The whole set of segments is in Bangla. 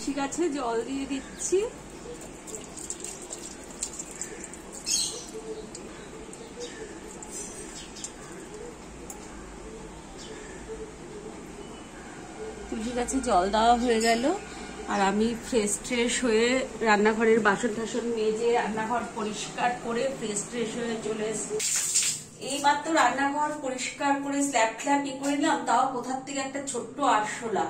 তুলসী গাছে জল দিয়ে দিচ্ছি। তুলসী গাছে জল দেওয়া হয়ে গেল, আর আমি ফ্রেশ হয়ে রান্নাঘরের বাসন টাসন মেজে রান্নাঘর পরিষ্কার করে ফ্রেশ হয়ে চলে এসেছি। এইমাত্র রান্নাঘর পরিষ্কার করে স্ল্যাব করে নিলাম, তাও কোথার থেকে একটা ছোট্ট আরশোলা।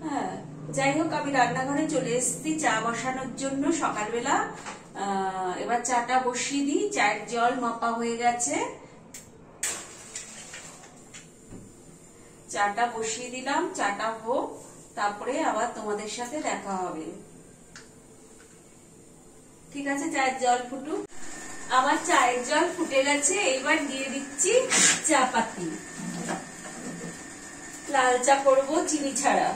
হ্যাঁ, যাই হোক, আমি রান্নাঘরে চলে এসেছি চা বসানোর জন্য সকালবেলা। এবার চাটা বসিয়ে দিই। চায়ের জল মাপা হয়ে গেছে, চাটা বসিয়ে দিলাম। চাটা হোক, তারপরে আবার তোমাদের সাথে দেখা হবে। ঠিক আছে, চায়ের জল ফুটুক। আমার চায়ের জল ফুটে গেছে, এবার দিয়ে দিচ্ছি চা পাতি। লাল চা করবো চিনি ছাড়া।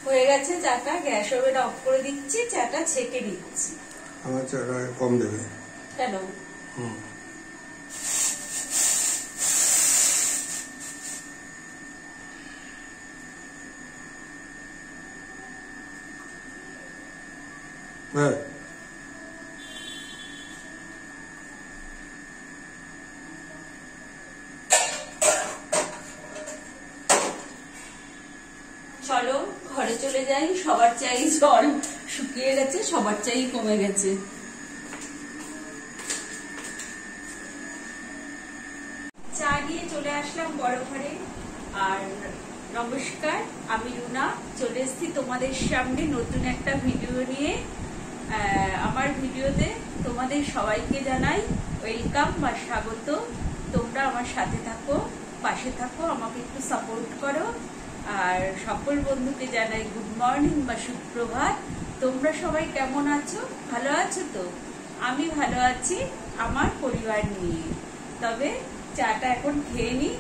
হয়ে গেছে চাটা, গ্যাস ওভেন অফ করে দিচ্ছি, চাটা ছেঁকে দিচ্ছি। আমার চাটা কম দেবে কেন? হ্যাঁ, চলো ঘরে চলে যাই। সবার চাই জল শুকিয়ে গেছে, সবার চাই কমে গেছে। চা নিয়ে চলে আসলাম বড় ঘরে। আর নমস্কার, আমি রুনা, চলে এসেছি তোমাদের সামনে নতুন একটা ভিডিও নিয়ে। আমার ভিডিওতে তোমাদের সবাইকে জানাই ওয়েলকাম বা স্বাগত। তোমরা আমার সাথে থাকো, পাশে থাকো, আমাকে একটু সাপোর্ট করো। আর সকল বন্ধুকে জানাই গুড মর্নিং বা সুপ্রভাত। তোমরা সবাই কেমন আছো? ভালো আছো তো? আমি ভালো আছি আমার পরিবার নিয়ে। তবে চাটা এখন খেয়ে নি,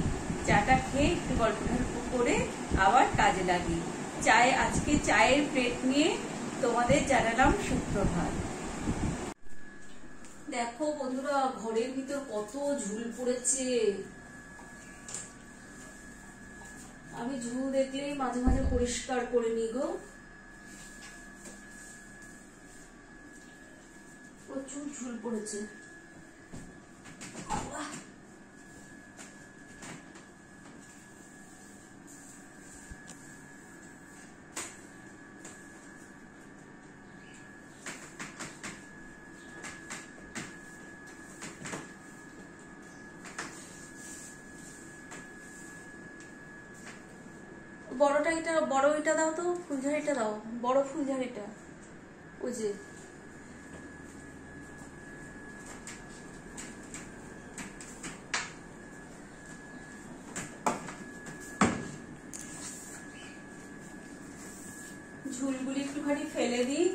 চাটা খেয়ে একটু গল্প করে আবার কাজে লাগি। আজকে চায়ের প্লেট নিয়ে তোমাদের জানালাম সুপ্রভাত। দেখো বন্ধুরা, ঘরের ভিতর কত ঝুল পড়েছে। আমি ঝুল দেখলেই মাঝে মাঝে পরিষ্কার করে নি গো। প্রচুর ঝুল পড়েছে। বড় এটা দাও তো, ফুলঝাড়িটা দাও, বড় ফুলঝাড়িটা। ওই যে ঝুলগুলি একটুখানি ফেলে দিই,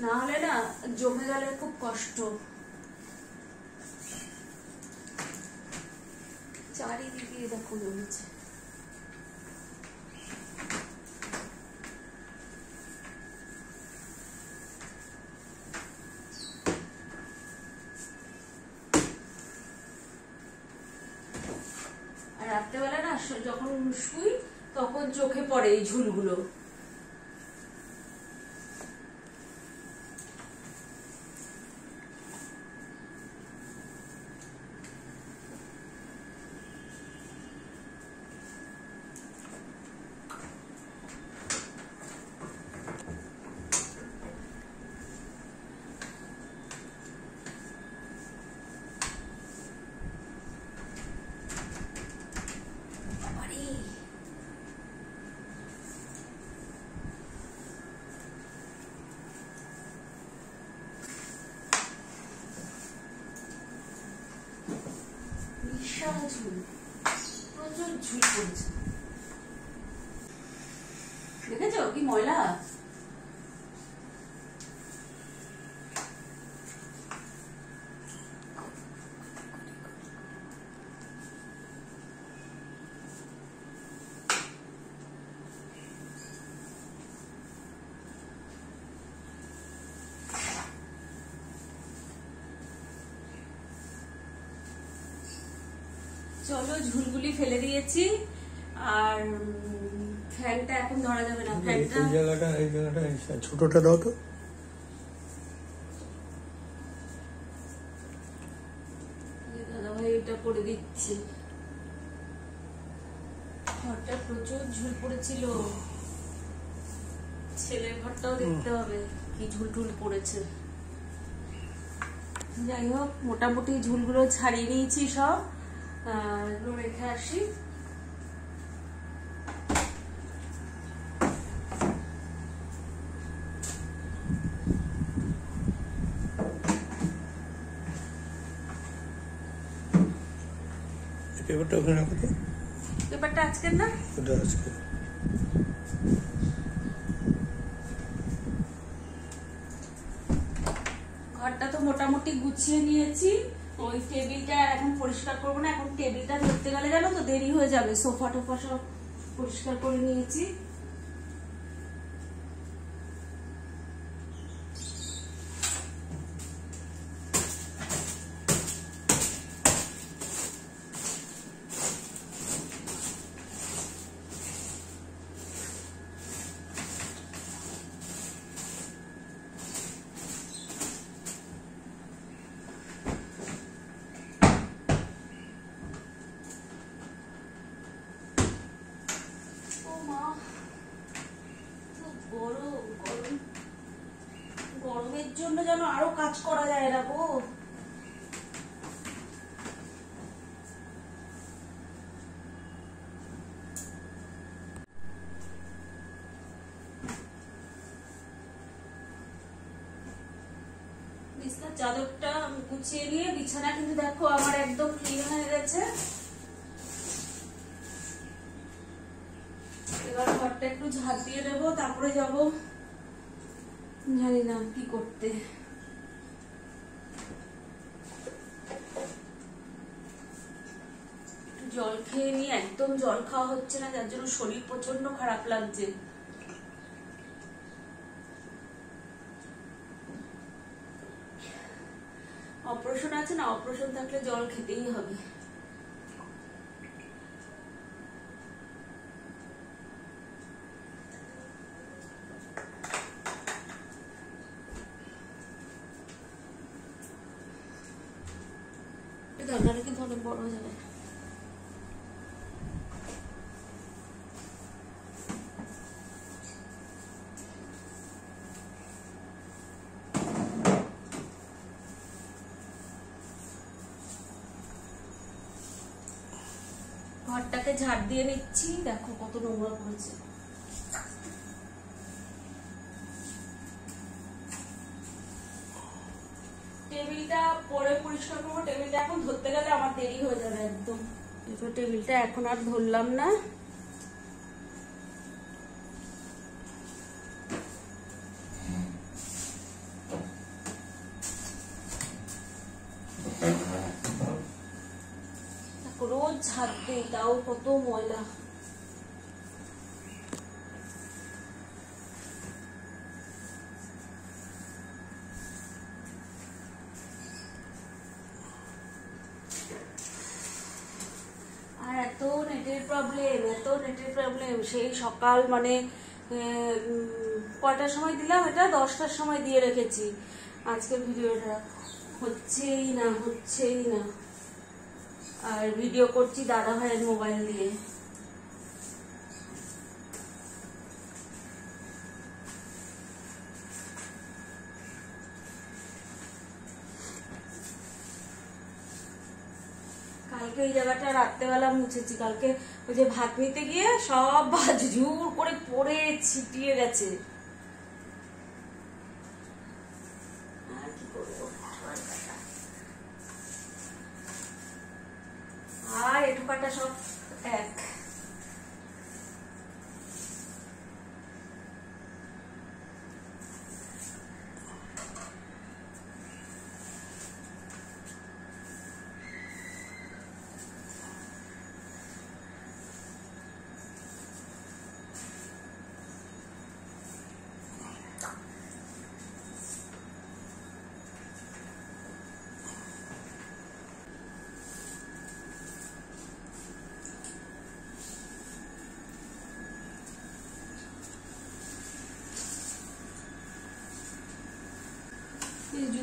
না হলে না জমে গেলে খুব কষ্ট। চারিদিকে দেখো জমেছে। রাত্রেবেলা না যখন শুই তখন চোখে পড়ে এই ঝুলগুলো। ঝুল, প্রচুর ঝুল পড়েছে। দেখেছো কি ময়লা? চলো, ঝুলগুলি ফেলে দিয়েছি। আর ফ্যানটা এখন ধরা যাবে না, ফ্যানটা এই জায়গাটা ছোটটা দাও তো। দাদা ভাই এটা করে দিচ্ছি। ঘরটা প্রচুর ঝুল পড়েছিল, ছেলের ঘরটাও দেখতে হবে কি ঝুল টুল পড়েছে। যাই হোক, মোটামুটি ঝুলগুলো ছাড়িয়ে নিয়েছি সব, এগুলো রেখে আসি। পেপারটা ওখানে রাখো তো। পেপারটা আজকের না, ওটা আজকে। ঘরটা তো মোটামুটি গুছিয়ে নিয়েছি। ওই টেবিলটা এখন পরিষ্কার করবো না, এখন টেবিলটা ধরতে গেলে জানো তো দেরি হয়ে যাবে। সোফা টোফা সব পরিষ্কার করে নিয়েছি। গরমের জন্য যেন আরো কাজ করা যায় না গো। বিছানার চাদরটা গুছিয়ে নিয়ে, বিছানা কিন্তু দেখো আমার একদম ক্লিন হয়ে গেছে। এবার ঘরটা একটু ঝাড় দিয়ে দেবো, তারপরে যাব জানি না কি করতে। জল খেয়ে নিয়ে, একদম জল খাওয়া হচ্ছে না, যার জন্য শরীর প্রচন্ড খারাপ লাগছে। অপারেশন আছে না, অপারেশন থাকলে জল খেতেই হবে। রান্নাটা কিন্তু অনেক বড় হয়ে যাবে। ঘরটাকে ঝাড় দিয়ে নিচ্ছি, দেখো কত নোংরা পড়েছে। টেবিলটা পরে পরিষ্কার করবো, টেবিলটা এখন ধরতে গেলে আমার দেরি হয়ে যাবে একদম। টেবিলটা এখন আর ধরলাম না। রোজ ঝাড় দিই, তাও কত ময়লা। আর এত নেটের প্রবলেম, সেই সকাল মানে কয়টার সময় দিলাম, এটা 10টার সময় দিয়ে রেখেছি। আজকের ভিডিওটা হচ্ছেই না। আর ভিডিও করছি দাদা ভাইয়ের মোবাইল দিয়ে। কালকে এই জায়গাটা রাত্রেবেলা মুছেছি, কালকে ওই যে ভাত নিতে গিয়ে সব ভাত ঝুর করে পড়ে ছিটিয়ে গেছে। আর কি করবো, আর এটুকাটা সব এক।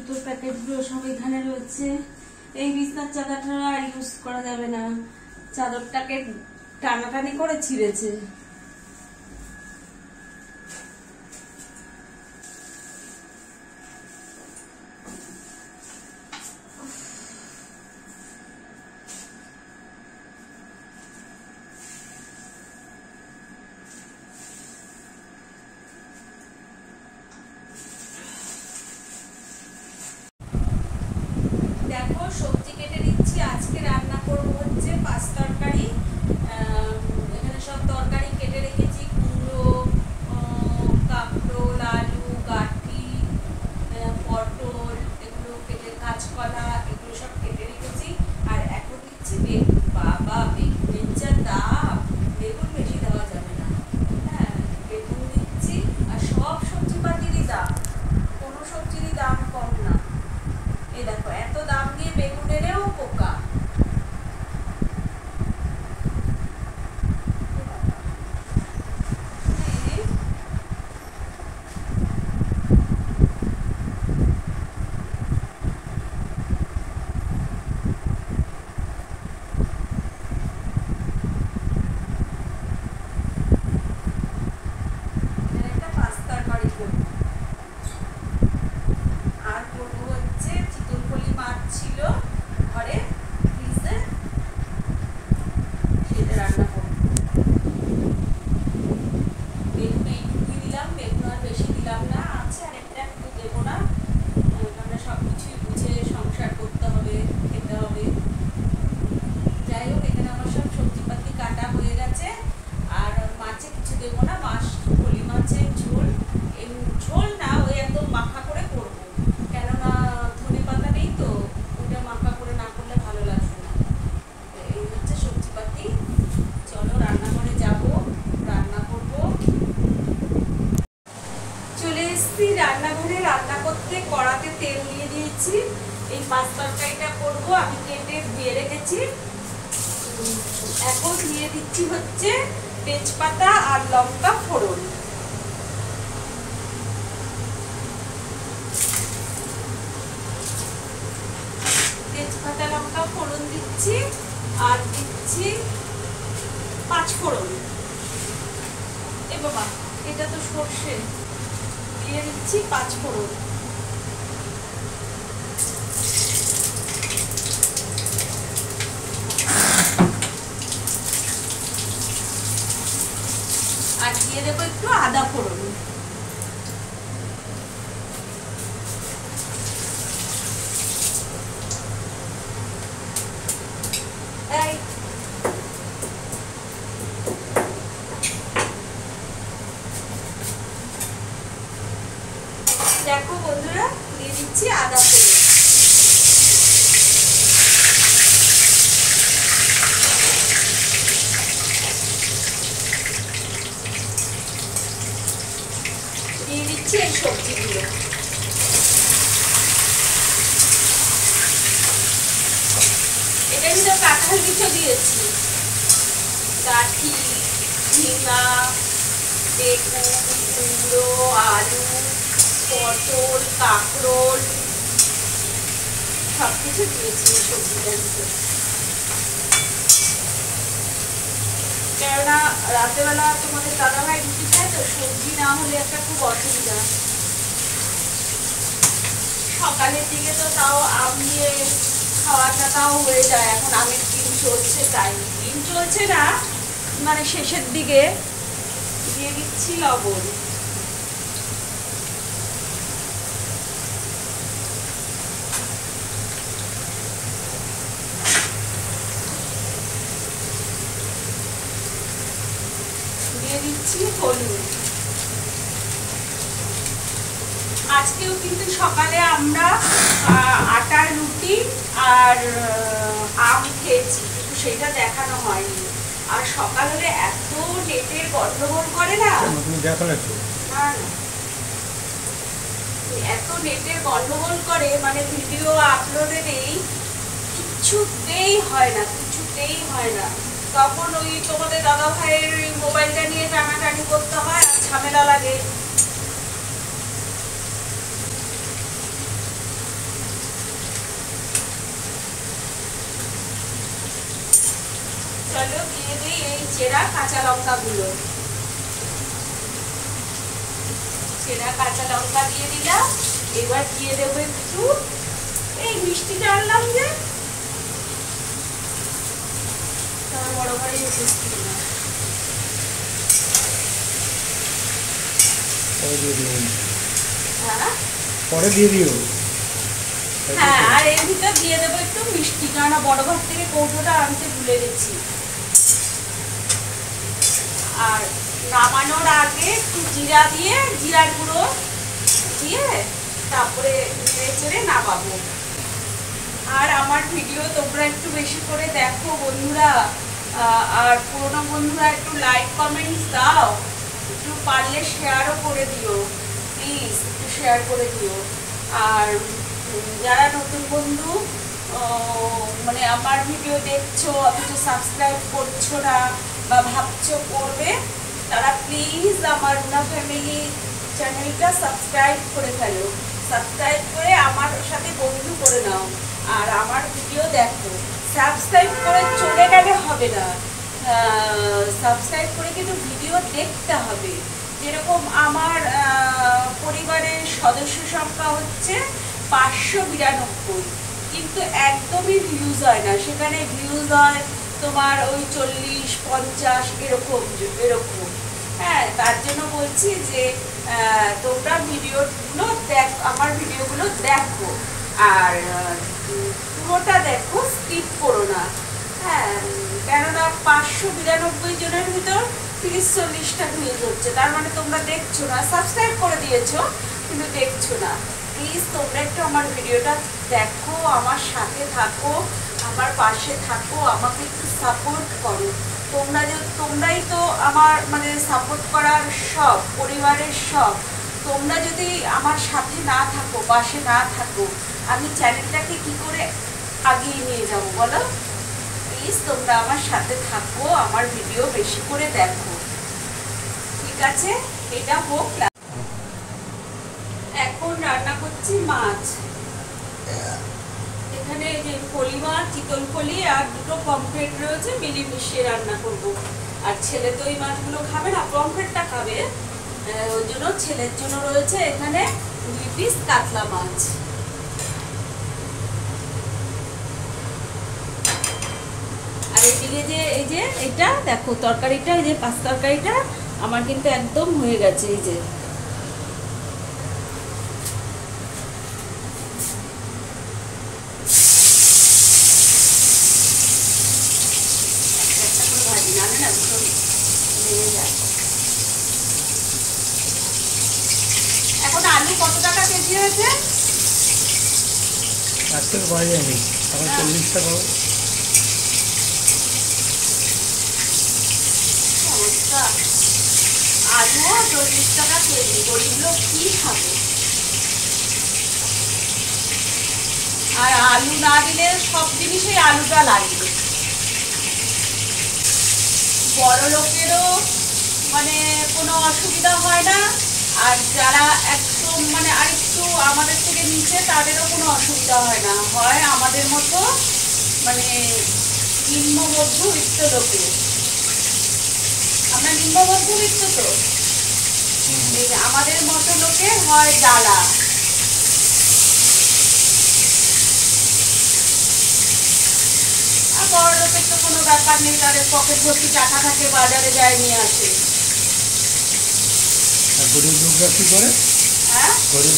জুতোর প্যাকেটগুলো সব এখানে রয়েছে। এই বিছনার চাদরটা আর ইউজ করা যাবে না, চাদরটাকে টানাটানি করে ছিঁড়েছে। দেখো সবজি কেটে নিচ্ছি। আজকে রান্না করবো হচ্ছে পাঁচ তরকারি। এখানে সব তরকারি কেটে রেখেছি, কুমড়ো, কাঁকরোল, আলু, গাঁটি, পটল, এগুলো কেটে, কাঁচকলা, এগুলো সব কেটে রেখেছি। আর এখন দিচ্ছি বেগুন। বাবা, বেগুনের যা দাম, বেগুন বেশি দেওয়া যাবে না। হ্যাঁ, বেগুন দিচ্ছি। আর সব সবজিপাতিরই দাম, কোনো সবজিরই দাম কম না। এই দেখো এত দাম দিয়ে বেগুনেরও পোকা। একটা পাস্তার বাড়ি করবো। আর করবো হচ্ছে চিতলপলি মাছ ছিল ঘরে ফ্রিজে, সেটা রান্না করবো। বেগুন এইটুকুই দিলাম, বেগুন আর বেশি দিলাম না। আছে আরেকটা, একটু দেবো না। আমরা সবকিছুই বুঝে সংসার করতে হবে, খেতে হবে। যাই হোক, এখানে আমার সব সবজিপাতি কাটা হয়ে গেছে। আর মাছে কিছু দেবো না, পলি মাছের ঝোল। ঝোল না, ওই একদম মাখা করে করবো, কেননা ধনে পাতা নেই তো, ওটা মাখা করে না করলে ভালো লাগবে না। এই হচ্ছে সবজিপাতি। চলো রান্নাঘরে যাবো, রান্না করবো। চলে এসেছি রান্নাঘরে। রান্না করতে কড়াতে তেল দিয়ে দিয়েছি। এই পাঁচ তরকারিটা করবো, আমি কেটে ধুয়ে রেখেছি। এখন দিয়ে দিচ্ছি হচ্ছে তেজপাতা আর লঙ্কা ফোড়ন। তেজপাতা লঙ্কা ফোড়ন দিচ্ছি, আর দিচ্ছি পাঁচ ফোড়ন। এ বাবা, এটা তো সর্ষে। দিয়ে দিচ্ছি পাঁচ ফোড়ন। আর দিয়ে দেবো একটু আদা ফোড়ন। দেখো বন্ধুরা, দিয়ে দিচ্ছি আদা ফোড়ন। দিয়ে দিচ্ছি এই সবজিগুলো। এটা কিন্তু কাঁঠাল বিচো দিয়েছি, গাঠি, ঝিঙা, বেগুন, কুমড়ো, আলু, পটল, কাঁকরোল, সবকিছু দিয়েছি সবজিটার ভিতরে। কেননা রাতেবেলা তোমাদের দাদাভাই রুটি খায় তো, সবজি না হলে একটা খুব অসুবিধা। সকালের দিকে তো তাও আম দিয়ে খাওয়াটা তাও হয়ে যায়। এখন আমের দিন চলছে, তাই দিন চলছে না, মানে শেষের দিকে। দিয়ে দিচ্ছি লবণ। দিয়ে দিচ্ছি হলুদ। আজকেও কিন্তু সকালে আমরা আটার রুটি আর আম খেয়েছি, কিন্তু সেটা দেখানো হয়নি। আর সকাল হলে এত নেটের গন্ডগোল করে না, এত নেটের গন্ডগোল করে, মানে ভিডিও আপলোডে নেই, কিছুতেই হয় না, কিছুতেই হয় না। তখন ওই তোমাদের দাদা ভাইয়ের মোবাইলটা নিয়ে টানাটানি করতে হয়, আর ঝামেলা লাগে। চলো দিয়ে দিই এই চেরা কাঁচা লঙ্কাগুলো। চেরা কাঁচা লঙ্কা দিয়ে দিলাম। এবার দিয়ে দেবো একটু এই মিষ্টিটা আনলাম যে বড় ঘরে মিষ্টি না পরে দিয়ে দিও। হ্যাঁ, আর এর ভিতর দিয়ে দেবো একটু মিষ্টি, কেননা বড় ঘর থেকে কৌটোটা আনতে ভুলে গেছি। আর নামানোর আগে একটু জিরা দিয়ে, জিরার গুঁড়ো দিয়ে তারপরে নেড়ে চেড়ে নামাবো। আর আমার ভিডিও তোমরা একটু বেশি করে দেখো বন্ধুরা, আর পুরোনো বন্ধুরা একটু লাইক কমেন্টস দাও, একটু পারলে শেয়ারও করে দিও, প্লিজ একটু শেয়ার করে দিও। আর যারা নতুন বন্ধু মানে আমার ভিডিও দেখছো অথচ সাবস্ক্রাইব করছো না বা ভাবছো করবে, তারা প্লিজ আমার রুনা ফ্যামিলি চ্যানেলটা সাবস্ক্রাইব করে ফেলো। সাবস্ক্রাইব করে আমার সাথে বন্ধু করে নাও আর আমার ভিডিও দেখো। সাবস্ক্রাইব করে চলে গেলে হবে না, সাবস্ক্রাইব করে কিন্তু ভিডিও দেখতে হবে। যেরকম আমার পরিবারের সদস্য সংখ্যা হচ্ছে 592, কিন্তু একদমই ভিউজ হয় না, সেখানে ভিউজ হয় তোমার ওই 40-50 এরকম। হ্যাঁ, তার জন্য বলছি যে তোমরা ভিডিওগুলো আমার ভিডিওগুলো দেখো আর পুরোটা দেখো, স্কিপ করো না। হ্যাঁ, কেননা 592 জনের ভিতর 30-40টা ভিউজ হচ্ছে, তার মানে তোমরা দেখছো না, সাবস্ক্রাইব করে দিয়েছো কিন্তু দেখছো না। প্লিজ তোমরা একটু আমার ভিডিওটা দেখো, আমার সাথে থাকো, আমার পাশে থাকো, আমাকে একটু সাপোর্ট করো। তোমরাই তো আমার মানে সাপোর্ট করার সব, পরিবারের সব। তোমরা যদি আমার সাথে না থাকো, পাশে না থাকো, আমি চ্যানেলটাকে কি করে আগিয়ে নিয়ে যাবো বলো? প্লিজ তোমরা আমার সাথে থাকো, আমার ভিডিও বেশি করে দেখো, ঠিক আছে? এটা হোক। এখন রান্না করছি মাছ। এখানে যে ফলি মাছ, চিতল ফলি আর দুটো পমফ্রেট রয়েছে, মিলিয়ে রান্না করব। আর ছেলে তো এই মাছগুলো খাবে না, পমফ্রেটটা খাবে, ওই জন্য ছেলের জন্য রয়েছে এখানে 2 পিস কাতলা মাছ। আর এদিকে যে এই যে এটা দেখো তরকারিটা, এই যে পাঁচ তরকারিটা আমার কিন্তু একদম হয়ে গেছে। এই যে এখন আলু কত টাকা কেজি হয়েছে? আজকে তো পাওয়া যায়নি, এখন 40 টাকা। আলুও 40 টাকা কেজি, গরিব লোক কি খাবে? আর আলু না দিলে সব জিনিসেই আলুটা লাগবে। বড় লোকেরও মানে কোনো অসুবিধা হয় না, আর যারা একদম মানে আরেকটু আমাদের থেকে নিচে তাদেরও কোনো অসুবিধা হয় না। হয় আমাদের মতো মানে নিম্ন মধ্যবিত্ত লোকের, আমরা নিম্ন মধ্যবিত্ত তো, আমাদের মতো লোকের হয় জ্বালা। আর বড় লোকের তো কোনো ব্যাপার নেই, তাদের পকেট ভর্তি টাকা থাকে, বাজারে যায় নিয়ে আসে। গরিব লোকরা কি করে? হ্যাঁ, গরিব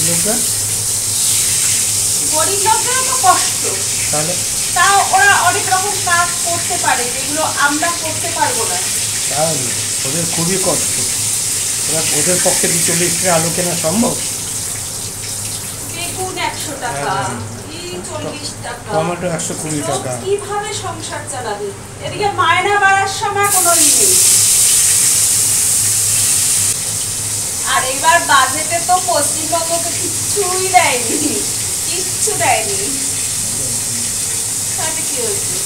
লোকদেরও তো কষ্ট, তাহলে তাও ওরা অনেক রকম কাজ করতে পারে যেগুলো আমরা করতে পারবো না। তাহলে ওদের খুবই কষ্ট, ওদের পক্ষে 40 টাকা আলু কেনা সম্ভব? বেগুন 100 টাকা, 40 টাকা, টমেটো 120 টাকা, কিভাবে সংসার চালাবে? এদিকে মায়না বাড়ার সময় কোনো নেই। আর এবার বাজেটে তো পশ্চিমবঙ্গকে কিচ্ছুই দেয়নি, কিচ্ছু দেয়নি। তাতে কি হয়েছে?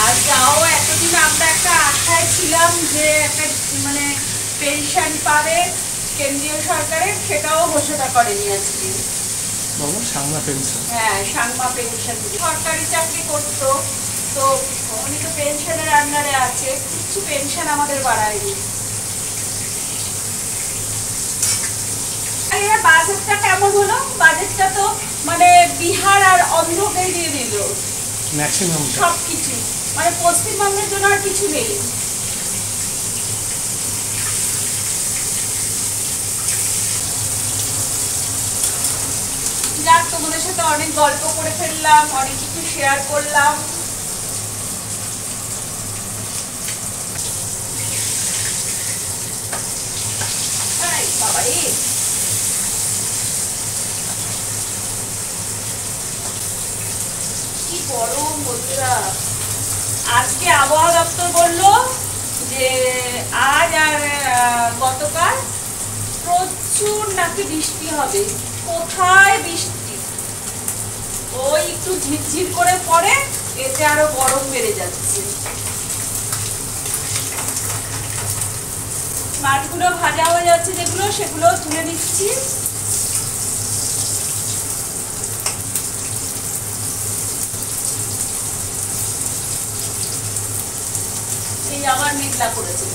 আর যাও এতদিন আমরা একটা আশায় ছিলাম যে একটা মানে পেনশন পাবে কেন্দ্রীয় সরকারের, সেটাও ঘোষণা করেনি আজকে। সাংমা পেনশন, হ্যাঁ সাংমা পেনশন সরকারি চাকরি করতো, তো উনি তো পেনশনের আন্ডারে আছে, কিছু পেনশন আমাদের বাড়ায়নি। এবার বাজেটটা কেমন হলো? বাজেটটা তো মানে বিহার আর অন্ধ্রকে দিয়ে দিল ম্যাক্সিমাম সবকিছু, মানে পশ্চিমবঙ্গের জন্য আর কিছু নেই। যাক, তোমাদের সাথে অনেক গল্প করে ফেললাম, অনেক কিছু শেয়ার করলাম। বাবারে কি গরম বন্ধুরা! আজকে আবহাওয়া দপ্তর বললো যে আজ আর গতকাল প্রচুর নাকি বৃষ্টি হবে। কোথায় বৃষ্টি? ওই একটু ঝিরঝির করে পড়ে, এতে আরো গরম বেড়ে যাচ্ছে। মাছগুলো ভাজা হয়ে যাচ্ছে, যেগুলো সেগুলো তুলে নিচ্ছি। এই আবার মেঘলা করেছে।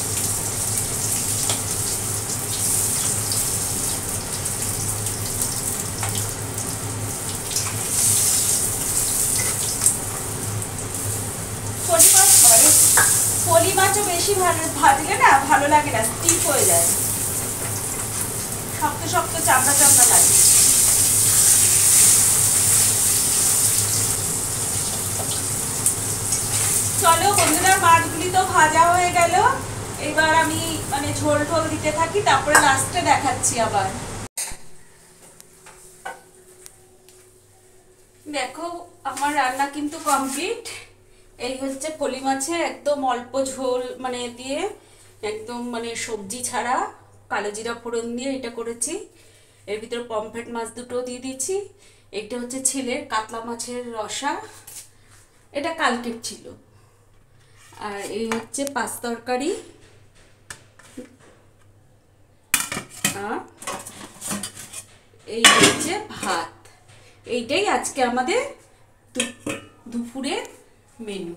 পলি মাছও বেশি ভাজলে না ভালো লাগে না, স্টিফ হয়ে যায়, শক্ত শক্ত চামড়া চামড়া লাগে। চলো বন্ধুরা, মাছগুলি তো ভাজা হয়ে গেল, এবার আমি মানে ঝোল ঝোল দিতে থাকি, তারপরে লাস্টে দেখাচ্ছি আবার। দেখো আমার রান্না কিন্তু কমপ্লিট। এই হচ্ছে পলি মাছের একদম অল্প ঝোল মানে দিয়ে, একদম মানে সবজি ছাড়া কালো জিরা ফোড়ন দিয়ে এটা করেছি। এর ভিতরে পমফ্রেট মাছ দুটো দিয়ে দিয়েছি। এটা হচ্ছে ছেলের কাতলা মাছের রসা, এটা কালকের ছিল। আর এই হচ্ছে পাঁচ তরকারি, আর এই হচ্ছে ভাত। এইটাই আজকে আমাদের দুপুরের মেনু।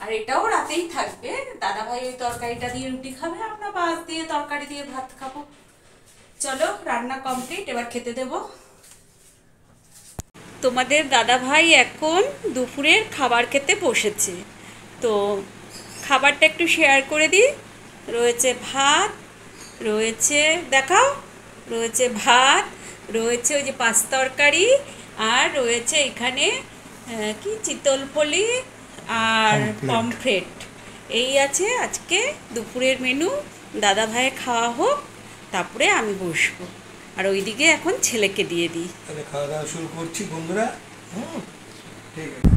আর এটাও রাতেই থাকবে। দাদাভাই ওই তরকারিটা দিয়ে রুটি খাবে, আমরা মাছ দিয়ে তরকারি দিয়ে ভাত খাবো। চলো রান্না কমপ্লিট, এবার খেতে দেব। তোমাদের দাদাভাই এখন দুপুরের খাবার খেতে বসেছে, তো খাবারটা একটু শেয়ার করে দিই। রয়েছে ভাত, রয়েছে দেখাও, রয়েছে ভাত, রয়েছে ওই যে পাঁচ তরকারি, আর রয়েছে এখানে কি চিতলপলি আর পমফ্রেট। এই আছে আজকে দুপুরের মেনু। দাদা ভাইয়ের খাওয়া হোক, তারপরে আমি বসবো। আর ওইদিকে এখন ছেলেকে দিয়ে দিই। তাহলে খাওয়া দাওয়া শুরু করছি বন্ধুরা। ঠিক আছে,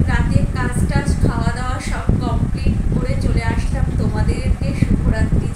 রাতের কাজ টাজ খাওয়া দাওয়া সব কমপ্লিট করে চলে আসলাম তোমাদেরকে শুভরাত্রি